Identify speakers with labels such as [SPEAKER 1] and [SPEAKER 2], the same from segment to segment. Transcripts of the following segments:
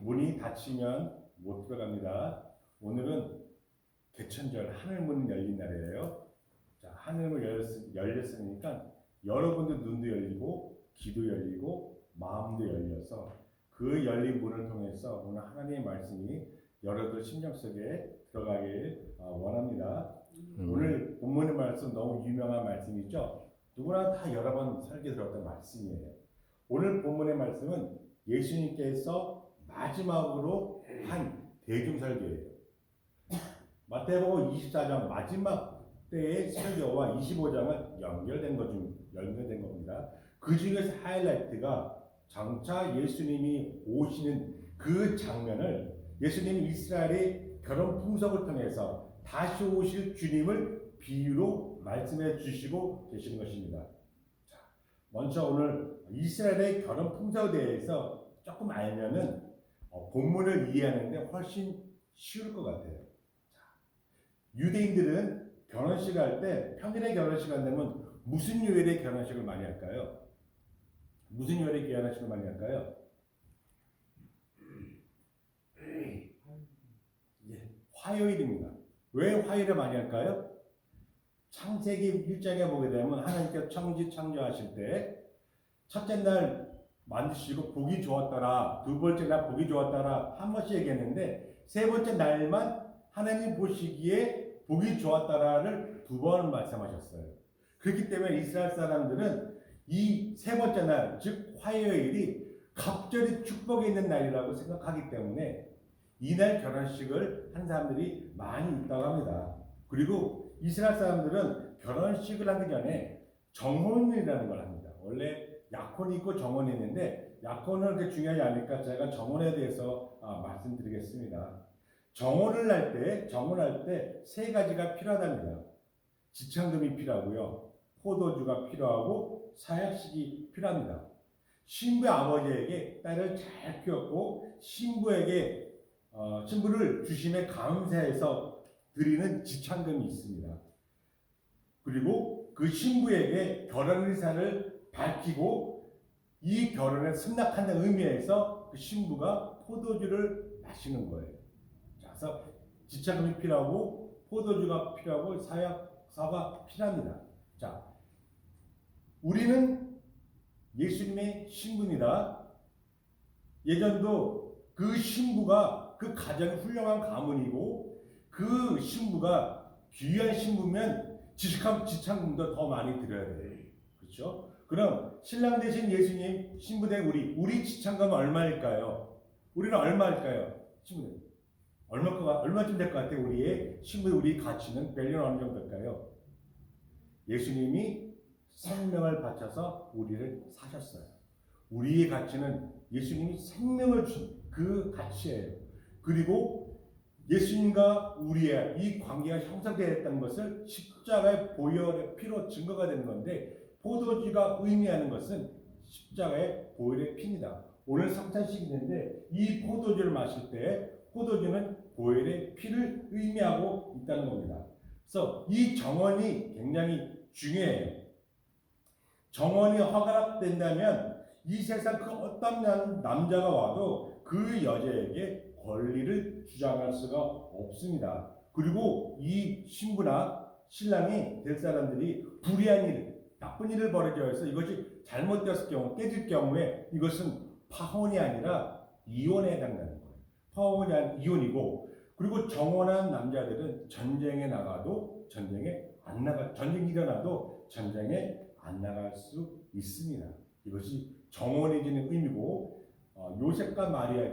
[SPEAKER 1] 문이 닫히면 못 들어갑니다. 오늘은 개천절 하늘문 열린 날이에요. 자, 하늘문 열렸으니까 여러분들 눈도 열리고 귀도 열리고 마음도 열려서 그 열린 문을 통해서 오늘 하나님의 말씀이 여러분들 심령 속에 들어가길 원합니다. 오늘 본문의 말씀 너무 유명한 말씀이죠. 누구나 다 여러 번 설교 들었던 말씀이에요. 오늘 본문의 말씀은 예수님께서 마지막으로 한 대중설교예요. 마태복음 24장 마지막 때의 설교와 25장은 연결된 겁니다. 그 중에서 하이라이트가 장차 예수님이 오시는 그 장면을 예수님이 이스라엘의 결혼 풍속을 통해서 다시 오실 주님을 비유로 말씀해 주시고 계시는 것입니다. 자, 먼저 오늘 이스라엘의 결혼 풍속에 대해서 조금 알면은 본문을 이해하는데 훨씬 쉬울 것 같아요. 자, 유대인들은 결혼식 할 때 평일에 결혼식 한다면 무슨 요일에 결혼식을 많이 할까요? 무슨 요일에 결혼식을 많이 할까요? 화요일입니다. 왜 화요일에 많이 할까요? 창세기 1장에 보게 되면 하나님께서 창조하실 때 첫째 날 만드시고 보기 좋았더라, 두 번째 날 보기 좋았더라 한 번씩 얘기했는데 세 번째 날만 하나님 보시기에 보기 좋았더라를 두 번 말씀하셨어요. 그렇기 때문에 이스라엘 사람들은 이 세 번째 날, 즉 화요일이 갑절이 축복이 있는 날이라고 생각하기 때문에 이날 결혼식을 한 사람들이 많이 있다고 합니다. 그리고 이스라엘 사람들은 결혼식을 하기 전에 정혼이라는 걸 합니다. 원래 약혼이 있고 정혼이 있는데 약혼은 그렇게 중요하지 않으니까 제가 정혼에 대해서 말씀드리겠습니다. 정혼할 때 세 가지가 필요하답니다. 지참금이 필요하고요, 포도주가 필요하고 사약식이 필요합니다. 신부의 아버지에게 딸을 잘 키웠고 신부에게 신부를 주심에 감사해서 드리는 지참금이 있습니다. 그리고 그 신부에게 결혼 의사를 밝히고 이 결혼에 승낙한다는 의미에서 그 신부가 포도주를 마시는 거예요. 자, 그래서 지참금이 필요하고 포도주가 필요하고 사약사가 필요합니다. 자, 우리는 예수님의 신부입니다. 예전도 그 신부가 그 가정이 훌륭한 가문이고 그 신부가 귀한 신부면 지참금도 더 많이 드려야 돼요. 그렇죠? 그럼 신랑 대신 예수님, 신부 된 우리 지참금은 얼마일까요? 우리는 얼마일까요? 신부는 얼마쯤 될 것 같아요? 우리의 우리 가치는 밸류는 어느 정도 될까요? 예수님이 생명을 바쳐서 우리를 사셨어요. 우리의 가치는 예수님이 생명을 준 그 가치예요. 그리고 예수님과 우리의 이 관계가 형성되었다는 것을 십자가의 보혈의 피로 증거가 되는 건데, 포도주가 의미하는 것은 십자가의 보혈의 피입니다. 오늘 성찬식이 있는데 이 포도주를 마실 때 포도주는 보혈의 피를 의미하고 있다는 겁니다. 그래서 이 정원이 굉장히 중요해요. 정원이 허가된다면 이 세상 그 어떤 남자가 와도 그 여자에게 권리를 주장할 수가 없습니다. 그리고 이 신부나 신랑이 될 사람들이 불의한 일, 나쁜 일을 벌여져서 이것이 잘못되었을 경우, 깨질 경우에 이것은 파혼이 아니라 이혼에 해당되는 거예요. 파혼이 아니라 이혼이고, 그리고 정혼한 남자들은 전쟁에 나가도 전쟁이 일어나도 전쟁에 안 나갈 수 있습니다. 이것이 정혼해지는 의미고, 요셉과 마리아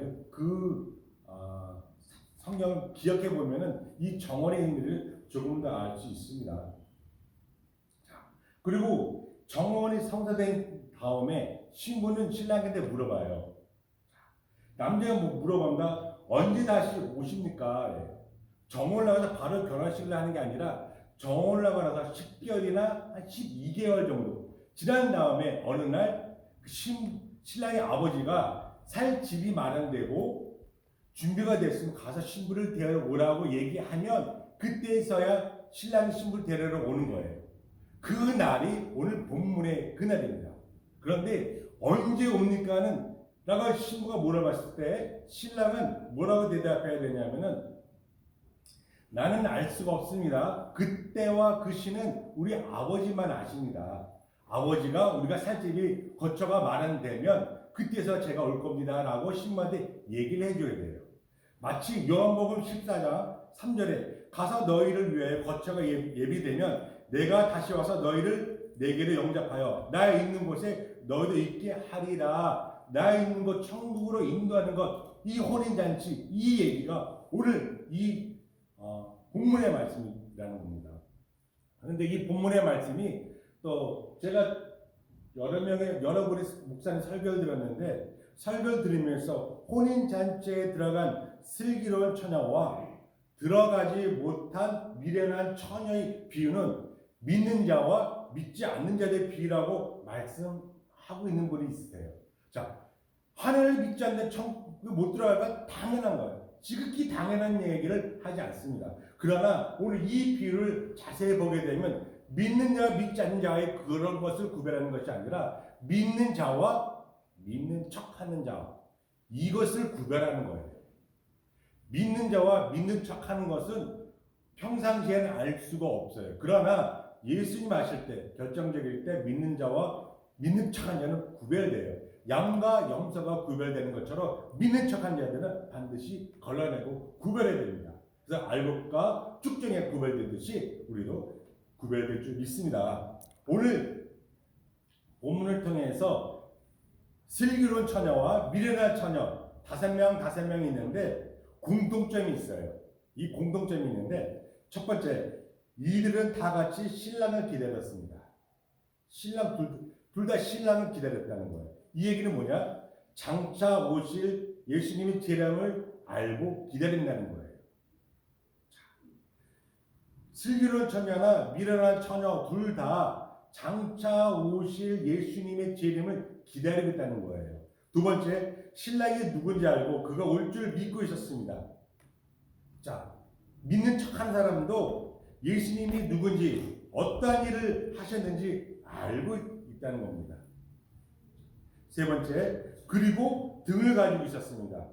[SPEAKER 1] 성경을 기억해 보면은 이 정혼의 의미를 조금 더 알 수 있습니다. 자, 그리고 정혼이 성사된 다음에 신부는 신랑한테 물어봐요. 남자가 물어본다. 언제 다시 오십니까? 정혼을 나가서 바로 결혼식을 하는 게 아니라 정혼을 하고 나서 10개월이나 한 12개월 정도 지난 다음에 어느 날 그 신랑의 아버지가 살 집이 마련되고 준비가 됐으면 가서 신부를 데리러 오라고 얘기하면 그때서야 신랑이 신부를 데리러 오는 거예요. 그 날이 오늘 본문의 그 날입니다. 그런데 언제 옵니까는 라고 신부가 물어봤을 때 신랑은 뭐라고 대답해야 되냐면은 나는 알 수가 없습니다. 그때와 그 시는 우리 아버지만 아십니다. 아버지가 우리가 살 집이 거처가 마련되면 그때서 제가 올 겁니다. 라고 신부한테 얘기를 해줘야 돼요. 마치 요한복음 14장 3절에 가서 너희를 위해 거처가 예비되면 내가 다시 와서 너희를 내게로 영접하여 나 있는 곳에 너희도 있게 하리라. 나 있는 곳 천국으로 인도하는 것, 이 혼인잔치, 이 얘기가 오늘 이 본문의 말씀이라는 겁니다. 그런데 이 본문의 말씀이 또 제가 여러 분의 목사님 설교를 들었는데 설교를 들으면서 혼인잔치에 들어간 슬기로운 처녀와 들어가지 못한 미련한 처녀의 비유는 믿는 자와 믿지 않는 자의 비유라고 말씀하고 있는 분이 있으세요. 자, 하나님을 믿지 않는 천국에 못 들어가니까 당연한 거예요. 지극히 당연한 얘기를 하지 않습니다. 그러나 오늘 이 비유를 자세히 보게 되면 믿는 자와 믿지 않는 자의 그런 것을 구별하는 것이 아니라 믿는 자와 믿는 척하는 자, 이것을 구별하는 거예요. 믿는 자와 믿는 척하는 것은 평상시에는 알 수가 없어요. 그러나 예수님 하실 때, 결정적일 때 믿는 자와 믿는 척한 자는 구별돼요. 양과 염소가 구별되는 것처럼 믿는 척한 자들은 반드시 걸러내고 구별해야 됩니다. 그래서 알곡과 쭉정에 구별되듯이 우리도 구별될 줄 믿습니다. 오늘 본문을 통해서 슬기로운 처녀와 미련한 처녀 다섯 명이 있는데 공통점이 있어요. 이 공통점이 있는데 첫 번째, 이들은 다 같이 신랑을 기다렸습니다. 신랑 둘 다 신랑을 기다렸다는 거예요. 이 얘기는 뭐냐? 장차 오실 예수님의 재림을 알고 기다린다는 거예요. 슬기로운 처녀나 미련한 처녀 둘 다 장차 오실 예수님의 재림을 기다리고 있다는 거예요. 두 번째, 신랑이 누군지 알고 그가 올 줄 믿고 있었습니다. 자, 믿는 척한 사람도 예수님이 누군지 어떠한 일을 하셨는지 알고 있다는 겁니다. 세 번째, 그리고 등을 가지고 있었습니다.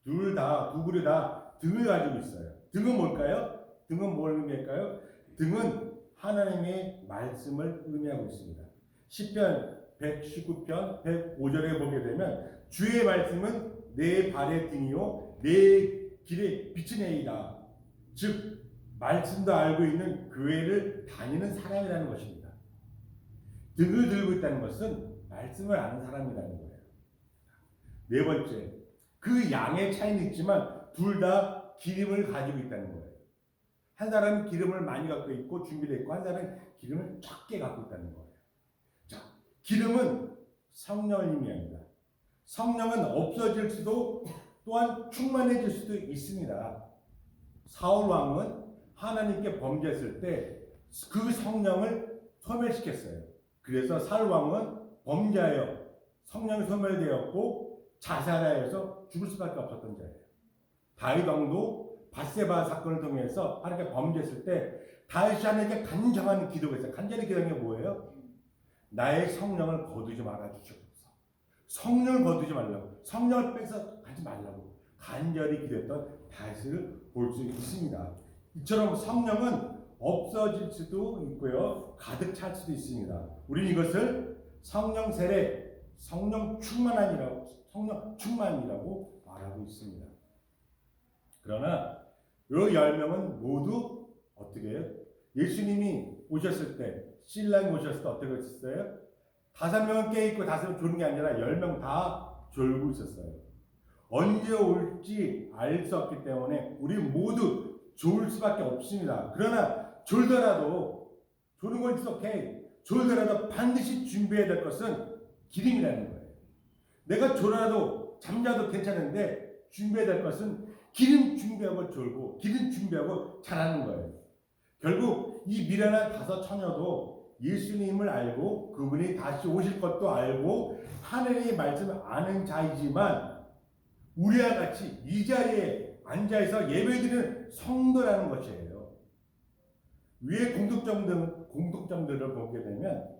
[SPEAKER 1] 두 그릇 다 등을 가지고 있어요. 등은 뭘까요? 등은 뭘 의미할까요? 등은 하나님의 말씀을 의미하고 있습니다. 시편 119편 105절에 보게 되면 주의 말씀은 내 발의 등이요 내 길의 빛이니이다. 즉 말씀도 알고 있는 교회를 다니는 사람이라는 것입니다. 등을 들고 있다는 것은 말씀을 아는 사람이라는 거예요. 네 번째, 그 양의 차이는 있지만 둘 다 기름을 가지고 있다는 거예요. 한 사람은 기름을 많이 갖고 있고 준비되어 있고 한 사람은 기름을 적게 갖고 있다는 거예요. 자, 기름은 성령을 의미합니다. 성령은 없어질 수도 또한 충만해질 수도 있습니다. 사울 왕은 하나님께 범죄했을 때 그 성령을 소멸시켰어요. 그래서 사울 왕은 범죄하여 성령이 소멸되었고 자살하여서 죽을 수밖에 없었던 자예요. 다윗 왕도 밧세바 사건을 통해서 하나님께 범죄했을 때 다윗이 하나님께 간절한 기도가 있어요. 간절히 기도한 게 뭐예요? 나의 성령을 거두지 말아 주시옵소서. 성령을 거두지 말라고, 성령을 뺏어 가지 말라고 간절히 기도했던 다윗을 볼 수 있습니다. 이처럼 성령은 없어질 수도 있고요, 가득 찰 수도 있습니다. 우리는 이것을 성령 세례, 성령 충만이라고 말하고 있습니다. 그러나 이 10명은 모두 어떻게 해요? 예수님이 오셨을 때, 신랑이 오셨을 때 어떻게 했어요? 5명은 깨있고 5명은 졸은 게 아니라 10명 다 졸고 있었어요. 언제 올지 알 수 없기 때문에 우리 모두 졸 수밖에 없습니다. 그러나 졸더라도, 졸은 건 오케이. 졸더라도 반드시 준비해야 될 것은 기름이라는 거예요. 내가 졸아도 잠자도 괜찮은데 준비해야 될 것은 기름 준비하고 졸고 기름 준비하고 잘하는 거예요. 결국 이 미련한 5 처녀도 예수님을 알고 그분이 다시 오실 것도 알고 하나님의 말씀을 아는 자이지만 우리와 같이 이 자리에 앉아서 예배드리는 성도라는 것이에요. 위의 공통점들을 보게 되면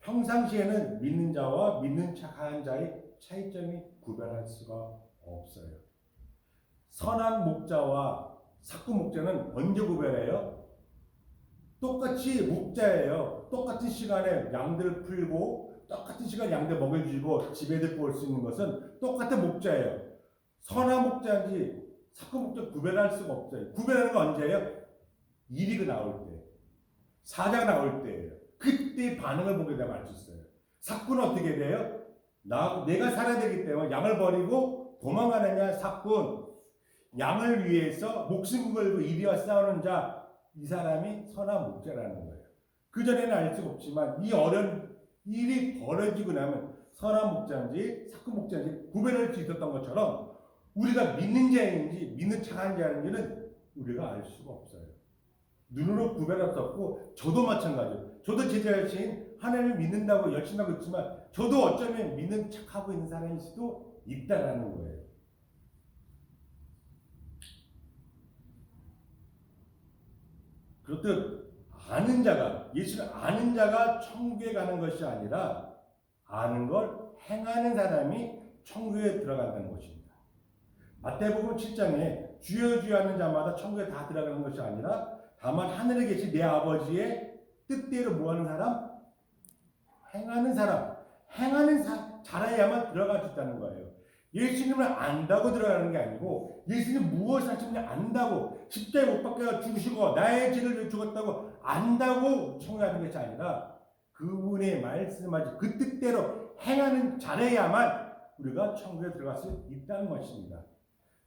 [SPEAKER 1] 평상시에는 믿는 자와 믿는 척하는 자의 차이점이 구별할 수가 없어요. 선한 목자와 사꾼 목자는 언제 구별해요? 똑같이 목자예요. 똑같은 시간에 양들을 풀고 똑같은 시간에 양들 먹여주고 집에 데리고 올 수 있는 것은 똑같은 목자예요. 선한 목자인지 사꾼 목자 구별할 수가 없어요. 구별하는 건 언제예요? 일이 나올 때, 사자가 나올 때예요. 그때 반응을 보게 되면 알 수 있어요. 사꾼은 어떻게 돼요? 내가 살아야 되기 때문에 양을 버리고 도망가느냐? 사꾼, 양을 위해서 목숨 걸고 이리와 싸우는 자, 이 사람이 선한 목자라는 거예요. 그전에는 알 수가 없지만 이 어려운 일이 벌어지고 나면 선한 목자인지 사꾼 목자인지 구별할 수 있었던 것처럼 우리가 믿는 자인지 믿는 착한 자인지는 우리가 알 수가 없어요. 눈으로 구별할 수 없고 저도 마찬가지예요. 저도 제 자신 하나님을 믿는다고 열심히 하고 있지만 저도 어쩌면 믿는 척하고 있는 사람일 수도 있다라는 거예요. 그렇듯 아는 자가, 예수를 아는 자가 천국에 가는 것이 아니라 아는 걸 행하는 사람이 천국에 들어간다는 것입니다. 마태복음 7장에 주여 주여 하는 자마다 천국에 다 들어가는 것이 아니라 다만 하늘에 계신 내 아버지의 뜻대로 뭐하는 사람? 행하는 사람. 잘해야만 들어갈 수 있다는 거예요. 예수님을 안다고 들어가는 게 아니고 예수님 무엇을 하시는지 안다고 십자가에 못 박혀 죽으시고 나의 죄를 죽었다고 안다고 청구하는 것이 아니라 그분의 말씀하신 그 뜻대로 잘해야만 우리가 천국에 들어갈 수 있다는 것입니다.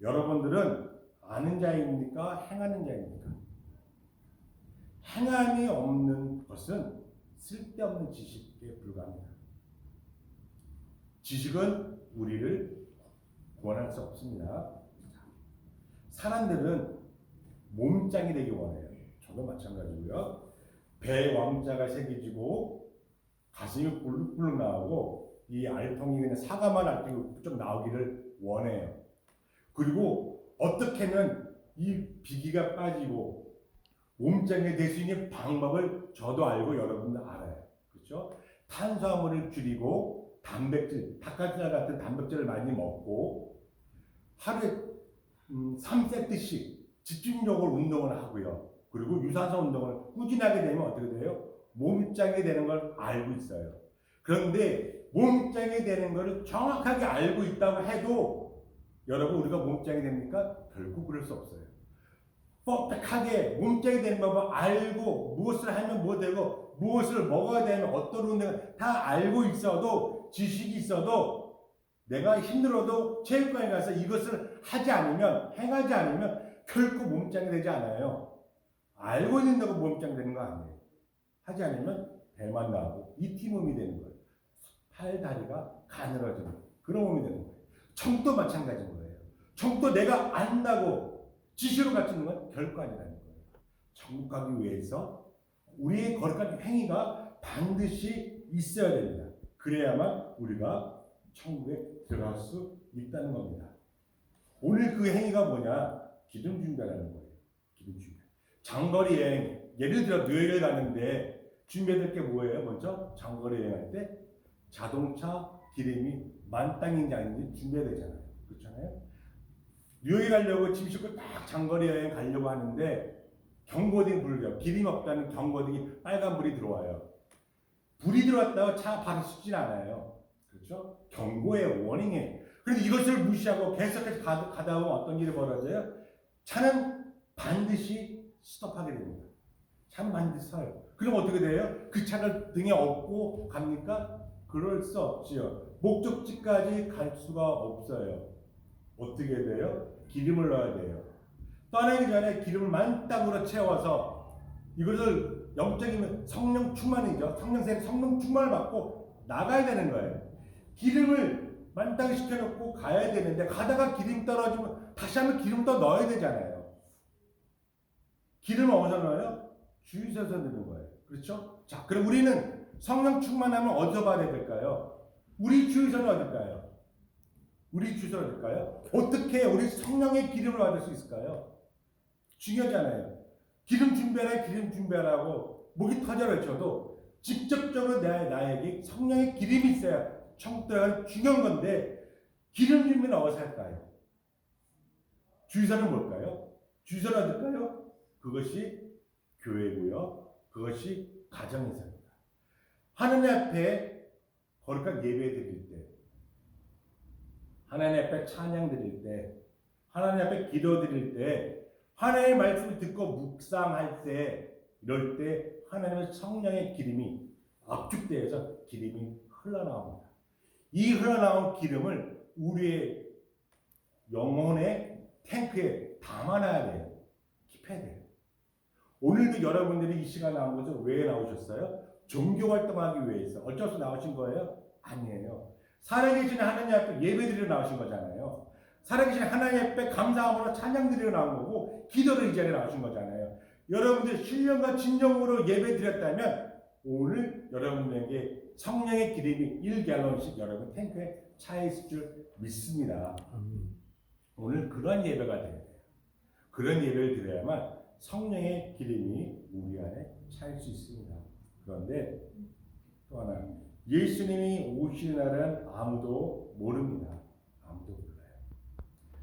[SPEAKER 1] 여러분들은 아는 자입니까? 행하는 자입니까? 행함이 없는 것은 쓸데없는 지식에 불과합니다. 지식은 우리를 구원할 수 없습니다. 사람들은 몸짱이 되기 원해요. 저도 마찬가지고요. 배에 왕자가 새겨지고 가슴이 불룩불룩 나오고 이 알통이 그냥 사과만 알통이 좀 나오기를 원해요. 그리고 어떻게는 이 비기가 빠지고 몸짱이 될 수 있는 방법을 저도 알고 여러분도 알아요. 그렇죠? 탄수화물을 줄이고 단백질, 닭가슴살 같은 단백질을 많이 먹고 하루에 3세트씩 집중적으로 운동을 하고요. 그리고 유산소 운동을 꾸준하게 되면 어떻게 돼요? 몸짱이 되는 걸 알고 있어요. 그런데 몸짱이 되는 걸 정확하게 알고 있다고 해도 여러분 우리가 몸짱이 됩니까? 결국 그럴 수 없어요. 뻑뻑하게 몸짱이 되는 법을 알고 무엇을 하면 뭐 되고 무엇을 먹어야 되면 어떤 운동을 다 알고 있어도 지식이 있어도 내가 힘들어도 체육관에 가서 이것을 하지 않으면 행하지 않으면 결코 몸짱이 되지 않아요. 알고 있는다고 몸짱이 되는 거 아니에요. 하지 않으면 배만 나오고 이티 몸이 되는 거예요. 팔, 다리가 가늘어지는 그런 몸이 되는 거예요. 청도 마찬가지인 거예요. 청도 내가 안다고 지시로 갖추는 건 결코 아니라는 거예요. 천국 가기 위해서 우리의 거룩한 행위가 반드시 있어야 됩니다. 그래야만 우리가 천국에 들어갈 수 있다는 겁니다. 오늘 그 행위가 뭐냐? 기름 준비라는 거예요. 기름 준비. 장거리 여행, 예를 들어 뉴욕에 가는데 준비해야 될 게 뭐예요? 먼저 장거리 여행할 때 자동차 기름이 만땅인지 아닌지 준비해야 되잖아요. 그렇잖아요? 뉴욕에 가려고 짐 싣고 딱 장거리 여행 가려고 하는데 경고등이 불려. 기름이 없다는 경고등이 빨간불이 들어와요. 불이 들어왔다고 차 바로 쏘진 않아요. 그렇죠? 경고예요. 워닝이에요. 그런데 이것을 무시하고 계속해서 가다 보면 어떤 일이 벌어져요? 차는 반드시 스톱하게 됩니다. 차는 반드시 서요. 그럼 어떻게 돼요? 그 차를 등에 업고 갑니까? 그럴 수 없지요. 목적지까지 갈 수가 없어요. 어떻게 돼요? 기름을 넣어야 돼요. 떠나기 전에 기름을 만땅으로 채워서 이것을 영적인 성령 충만이죠. 성령 충만을 받고 나가야 되는 거예요. 기름을 만땅 시켜놓고 가야 되는데 가다가 기름 떨어지면 다시 한번 기름 더 넣어야 되잖아요. 기름을 어디서 넣어요? 주유소에서 넣는 거예요. 그렇죠? 자, 그럼 우리는 성령 충만하면 어디서 받아야 될까요? 우리 주유소는 어딜까요? 우리 주소는 어딜까요? 어떻게 우리 성령의 기름을 받을 수 있을까요? 중요하잖아요. 기름 준비하라고 목이 터져 외쳐도 직접적으로 나에게 성령의 기름이 있어야 천국 들어가는 중요한 건데 기름 준비는 어디서 할까요? 주의사는 뭘까요? 주의사는 어딜까요? 그것이 교회고요. 그것이 가정에서입니다. 하나님 앞에 거룩한 예배 드릴 때, 하나님 앞에 찬양 드릴 때, 하나님 앞에 기도 드릴 때, 하나님의 말씀을 듣고 묵상할 때, 이럴 때 하나님의 성령의 기름이 압축되어서 기름이 흘러나옵니다. 이 흘러나온 기름을 우리의 영혼의 탱크에 담아놔야 돼요. 킵해야 돼요. 오늘도 여러분들이 이 시간 나온 것은 왜 나오셨어요? 종교 활동하기 위해서. 어쩔 수 나오신 거예요? 아니에요. 살아계신 하나님 앞에 예배드리러 나오신 거잖아요. 살아계신 하나님 앞에 감사함으로 찬양드리러 나온 거고 기도를 이 자리에 나오신 거잖아요. 여러분들 신령과 진정으로 예배드렸다면 오늘 여러분에게 성령의 기름이 1갤런씩 여러분 탱크에 차 있을 줄 믿습니다. 오늘 그런 예배가 돼야 돼요. 그런 예배를 드려야만 성령의 기름이 우리 안에 차일 수 있습니다. 그런데 또 하나, 예수님이 오시는 날은 아무도 모릅니다. 아무도 몰라요.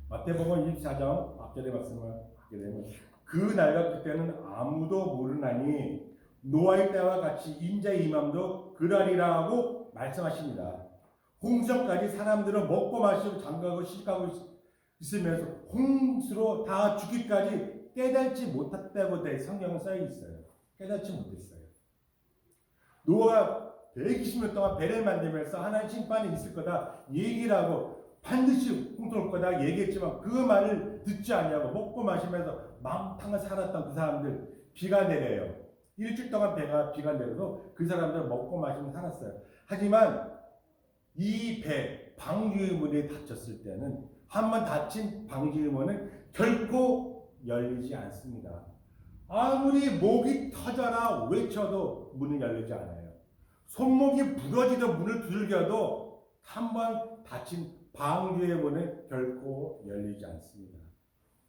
[SPEAKER 1] 마태복음 24장 앞절의 말씀을 하게 되면 그 날과 그때는 아무도 모르나니 노아의 때와 같이 인자의 임함도 그날이라 하고 말씀하십니다. 홍수까지 사람들은 먹고 마시고 장가고 시집가고 있으면서 홍수로 다 죽기까지 깨닫지 못했다고 성경에 써 있어요. 깨닫지 못했어요. 노아가 120년 동안 배를 만들면서 하나님 심판이 있을 거다 얘기를 하고 반드시 홍수올 거다 얘기했지만 그 말을 듣지 않냐고 먹고 마시면서 망탕을 살았던 그 사람들 비가 내려요. 일주일 동안 비가 내려도 그 사람들 먹고 마시면서 살았어요. 하지만 이 배 방주의 문이 닫혔을 때는 한번 닫힌 방주의 문은 결코 열리지 않습니다. 아무리 목이 터져라 외쳐도 문은 열리지 않아요. 손목이 부러지도 문을 두들겨도 한번 닫힌 방주의 문은 결코 열리지 않습니다.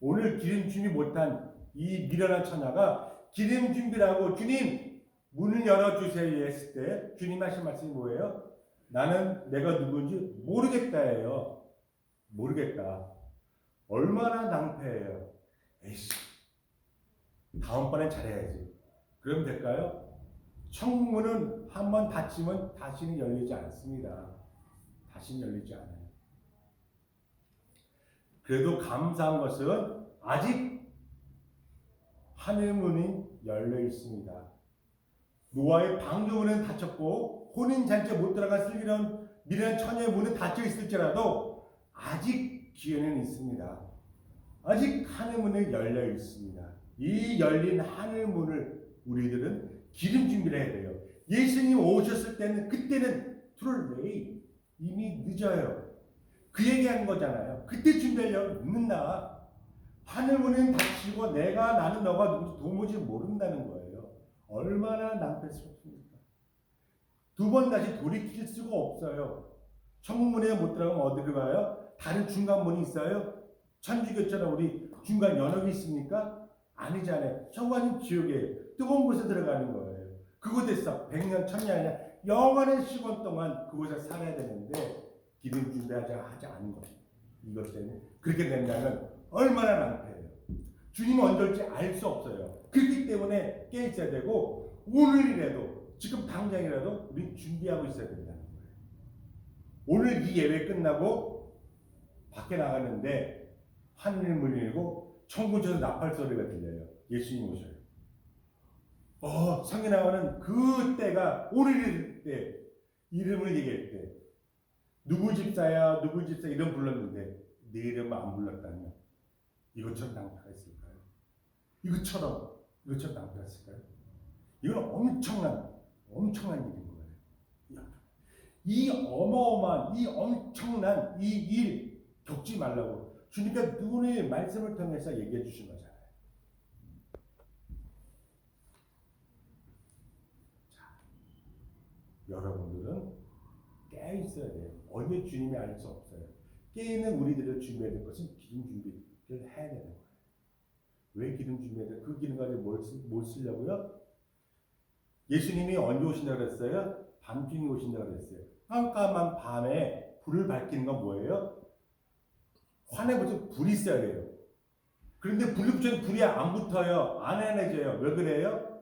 [SPEAKER 1] 오늘 기름 준비 못한 이 미련한 처녀가 기름 준비라고 주님 문을 열어주세요 했을 때 주님 하신 말씀이 뭐예요? 나는 내가 누군지 모르겠다예요. 모르겠다. 얼마나 낭패예요. 에이씨, 다음번엔 잘해야지. 그럼 될까요? 천국문은 한번 닫히면 다시는 열리지 않습니다. 다시는 열리지 않아요. 그래도 감사한 것은 아직 하늘 문이 열려 있습니다. 노아의 방주문은 닫혔고 혼인잔치에 못 들어간 슬기로운 미련한 처녀의 문은 닫혀 있을지라도 아직 기회는 있습니다. 아직 하늘 문이 열려 있습니다. 이 열린 하늘 문을 우리들은 기름 준비를 해야 돼요. 예수님 오셨을 때는 그때는 too late, 이미 늦어요. 그 얘기하는 거잖아요. 그때 준비하려면 늦는다. 하늘 문은 닫히고 나는 너가 누군지 도무지 모른다는 거예요. 얼마나 낭패스럽습니까? 두 번 다시 돌이킬 수가 없어요. 천국문에 못 들어가면 어디로 가요? 다른 중간 문이 있어요? 천주교처럼 우리 중간 연옥이 있습니까? 아니잖아요. 천국은 지옥에 뜨거운 곳에 들어가는 거예요. 그곳에서 100년, 1000년이 아니라 영원한 시간 동안 그곳에 살아야 되는데 기름 준비하지 않은 거예요. 이것 때문에 그렇게 된다면 얼마나 낭패예요. 주님이 언제 올지 알 수 없어요. 그렇기 때문에 깨 있어야 되고 오늘이라도 지금 당장이라도 우리 준비하고 있어야 된다는 거예요. 오늘 이 예배 끝나고 밖에 나가는데 하늘 문이 열리고 천국에서 나팔 소리가 들려요. 예수님 오셔요. 성에 나오는 그 때가 오늘일 때 이름을 얘기할 때 누구 집사야 누구 집사 이름 불렀는데 내 이름 안 불렀다면 이것처럼 낭패가 있을까요? 이것처럼 낭패가 있을까요? 이건 엄청난 일인 거예요. 이 어마어마한 이 엄청난 이 일 겪지 말라고 주님께서 누구의 말씀을 통해서 얘기해 주신 거잖아요. 자, 여러분들은 깨 있어야 돼요. 언제 주님이 알 수 없어요. 깨 있는 우리들을 준비해야 될 것은 기름 준비를 해야 되는 거예요. 왜 기름 준비해야 돼요? 그 기름 가지고 뭘 쓰려고요? 예수님이 언제 오신다고 그랬어요? 밤중에 오신다고 그랬어요. 깜깜한 밤에 불을 밝히는 건 뭐예요? 환에 무슨 불이 있어야 돼요. 그런데 불이 붙여도 불이 안 붙어요. 안 해내져요. 왜 그래요?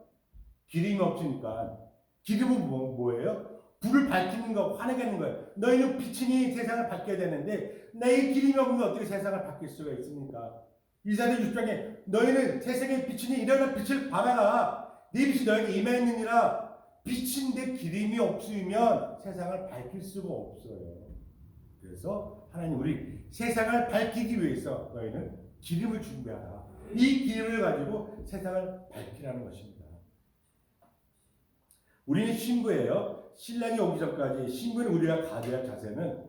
[SPEAKER 1] 기름이 없으니까. 기름은 뭐예요? 불을 밝히는 거, 화내게 하는 거예요. 너희는 빛이니 세상을 밝혀야 되는데 나의 기름이 없는데 어떻게 세상을 밝힐 수가 있습니까? 이사야 6장에 너희는 세상의 빛이니 일어나 빛을 발하라. 네 빛이 너에게 임하였느니라. 빛인데 기름이 없으면 세상을 밝힐 수가 없어요. 그래서 하나님 우리 세상을 밝히기 위해서 너희는 기름을 준비하라. 이 기름을 가지고 세상을 밝히라는 것입니다. 우리는 신부예요. 신랑이 오기 전까지 신부는 우리가 가져야 할 자세는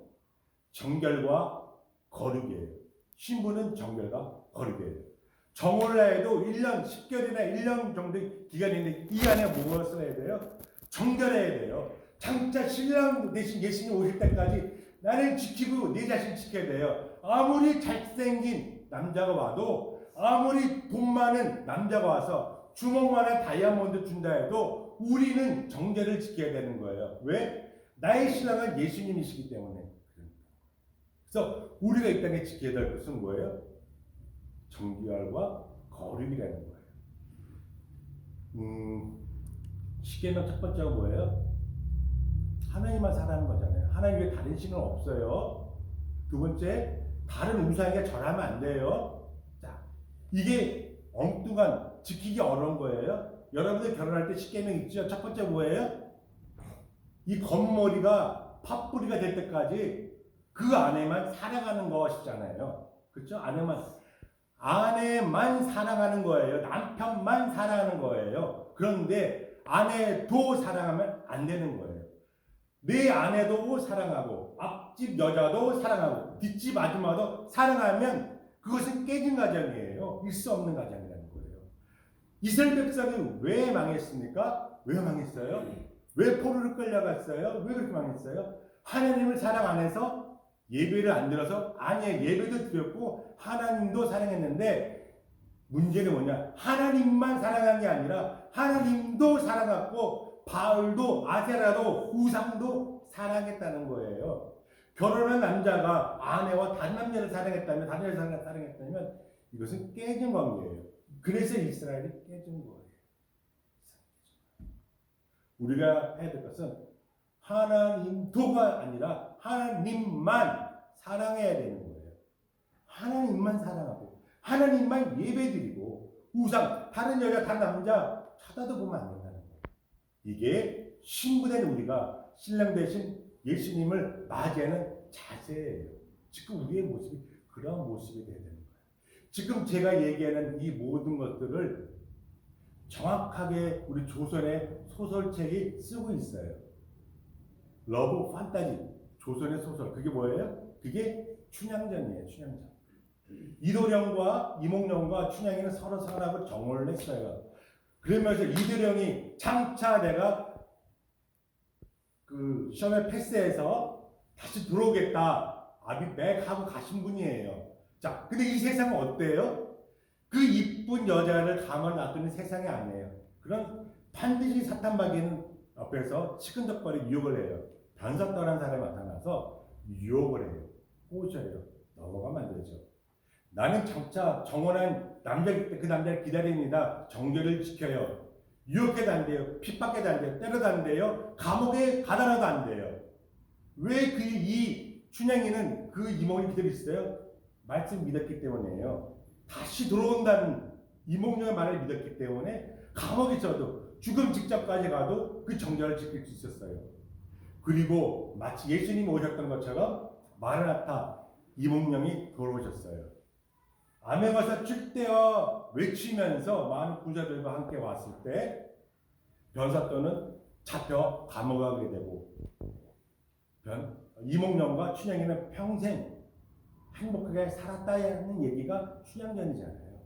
[SPEAKER 1] 정결과 거룩이에요. 신부는 정결과 거룩이에요. 정올라 해도 1년, 10개월이나 1년 정도 기간이 있는데 이 안에 무엇을 해야 돼요? 정결해야 돼요. 장차 신랑 대신 예수님 오실 때까지 나를 지키고 내 자신 지켜야 돼요. 아무리 잘생긴 남자가 와도 아무리 돈 많은 남자가 와서 주먹만한 다이아몬드 준다 해도 우리는 정죄를 지켜야 되는 거예요. 왜? 나의 신랑은 예수님이시기 때문에. 그래서 우리가 이 땅에 지켜야 될 것은 뭐예요? 정결과 거룩이라는 거예요. 십계명 첫 번째가 뭐예요? 하나님만 사랑하는 거잖아요. 하나님 외에 다른 신은 없어요. 두 번째, 다른 우상에게 절하면 안 돼요. 자, 이게 엉뚱한 지키기 어려운 거예요. 여러분들 결혼할 때 십계명 있죠? 첫 번째 뭐예요? 이 겉머리가 팥뿌리가 될 때까지 그 아내만 사랑하는 것이잖아요. 그렇죠? 아내만 사랑하는 거예요. 남편만 사랑하는 거예요. 그런데 아내도 사랑하면 안 되는 거예요. 내 아내도 사랑하고 앞집 여자도 사랑하고 뒷집 아줌마도 사랑하면 그것은 깨진 가정이에요. 있을 수 없는 가정이라는 거예요. 이스라엘 백성이 왜 망했습니까? 왜 망했어요? 왜 포로로 끌려갔어요? 왜 그렇게 망했어요? 하나님을 사랑 안 해서 예배를 안 드려서 아니에요. 예배도 드렸고 하나님도 사랑했는데 문제는 뭐냐? 하나님만 사랑한 게 아니라 하나님도 사랑했고 바울도 아세라도 우상도 사랑했다는 거예요. 결혼한 남자가 아내와 다른 남자를 사랑했다면 다른 여자를 사랑했다면 이것은 깨진 관계예요. 그래서 이스라엘이 깨진 거예요. 우리가 해야 될 것은 하나님도가 아니라 하나님만 사랑해야 되는 거예요. 하나님만 사랑하고 하나님만 예배드리고 우상, 다른 여자, 다른 남자 쳐다도 보면 안 된다는 거예요. 이게 신부된 우리가 신랑 대신 예수님을 맞이하는 자세예요. 지금 우리의 모습이 그런 모습이 되야 되는 거예요. 지금 제가 얘기하는 이 모든 것들을 정확하게 우리 조선의 소설책이 쓰고 있어요. 러브 판타지, 조선의 소설. 그게 뭐예요? 그게 춘향전이에요. 춘향전. 이도령과 이몽룡과 춘향이는 서로 사랑하고 정혼을 했어요. 그러면서 이도령이 장차 내가 그 시험에 패스해서 다시 들어오겠다. 아비백 하고 가신 분이에요. 자, 근데 이 세상은 어때요? 그 이쁜 여자를 가만 놔두는 세상이 아니에요. 그런 반드시 사탄마귀는 옆에서 시큰적거리 유혹을 해요. 변사떠난 사람이 나타나서 유혹을 해요. 꼬셔요. 넘어가면 안 되죠. 나는 장차 정원한 남자이기 때문에 그 남자를 기다립니다. 정결을 지켜요. 유혹해도 안 돼요. 핍박해도 안 돼요. 때려도 안 돼요. 감옥에 가다놔도 안 돼요. 왜 이 춘향이는 그 이몽을 기다리고 있어요? 말씀 믿었기 때문이에요. 다시 들어온다는 이몽룡의 말을 믿었기 때문에 감옥에 있어도 죽음 직전까지 가도 그 정결을 지킬 수 있었어요. 그리고 마치 예수님이 오셨던 것처럼 마라나타 이몽룡이 돌아오셨어요. 암에 가서 출대어 외치면서 많은 군사들과 함께 왔을 때 변사또는 잡혀 감옥에 가게 되고 이몽룡과 춘향이는 평생 행복하게 살았다는 얘기가 춘향전이잖아요.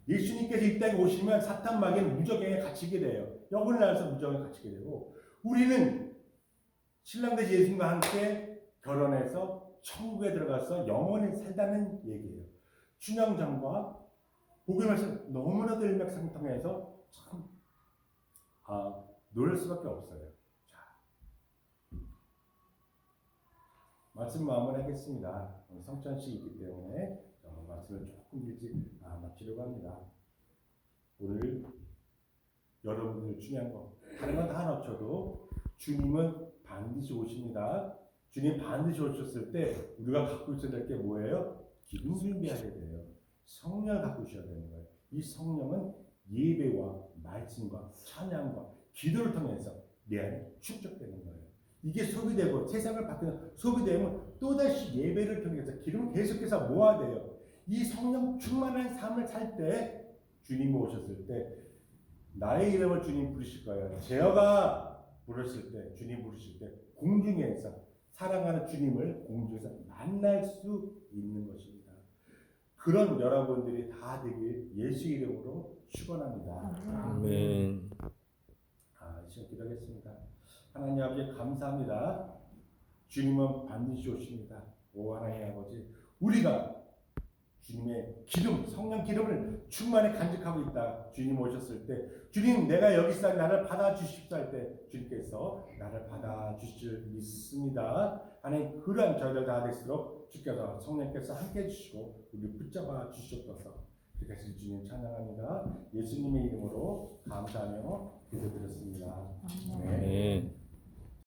[SPEAKER 1] 예수님께서 이 땅에 오시면 사탄 마귀는 무저갱에 갇히게 돼요. 영혼을 날려서 무저갱에 갇히게 되고 우리는 신랑 대신 예수님과 함께 결혼해서 천국에 들어가서 영원히 살다는 얘기예요. 춘향전과 복음에서 너무나도 일맥상통해서 참 놀랄 수밖에 없어요. 자, 말씀 마무리하겠습니다. 오늘 성찬식이 있기 때문에 말씀을 조금 일찍 마치려고 합니다. 오늘 여러분들 중요한 거 다른 건 다 놓쳐도 주님은 반드시 오십니다. 주님 반드시 오셨을 때 우리가 갖고 있어야 될 게 뭐예요? 기름 준비해야 돼요. 성령을 갖고 있어야 되는 거예요. 이 성령은 예배와 말씀과 찬양과 기도를 통해서 내 안에 축적되는 거예요. 이게 소비되고 세상을 바꾸는 소비되면 또다시 예배를 통해서 기름을 계속해서 모아야 돼요. 이 성령 충만한 삶을 살 때 주님 오셨을 때 나의 이름을 주님 부르실 거예요. 제어가 부르실 때 주님 부르실 때 공중에서 사랑하는 주님을 공중에서 만날 수 있는 것입니다. 그런 여러분들이 다 되길 예수 이름으로 축원합니다.
[SPEAKER 2] 아멘.
[SPEAKER 1] 이 시간 기도하겠습니다. 하나님 아버지 감사합니다. 주님은 반드시 오십니다. 오 하나님 아버지, 우리가 주님의 기름, 성령 기름을 충만히 간직하고 있다. 주님 오셨을 때, 주님 내가 여기 있어 나를 받아주십사 할 때 주님께서 나를 받아주실 믿습니다. 하나님 그러한 저희들 다 될수록 주께서 성령께서 함께해 주시고 우리 붙잡아 주시옵소서. 그렇게 하실 주님 찬양합니다. 예수님의 이름으로 감사하며 기도드렸습니다.
[SPEAKER 2] 아멘.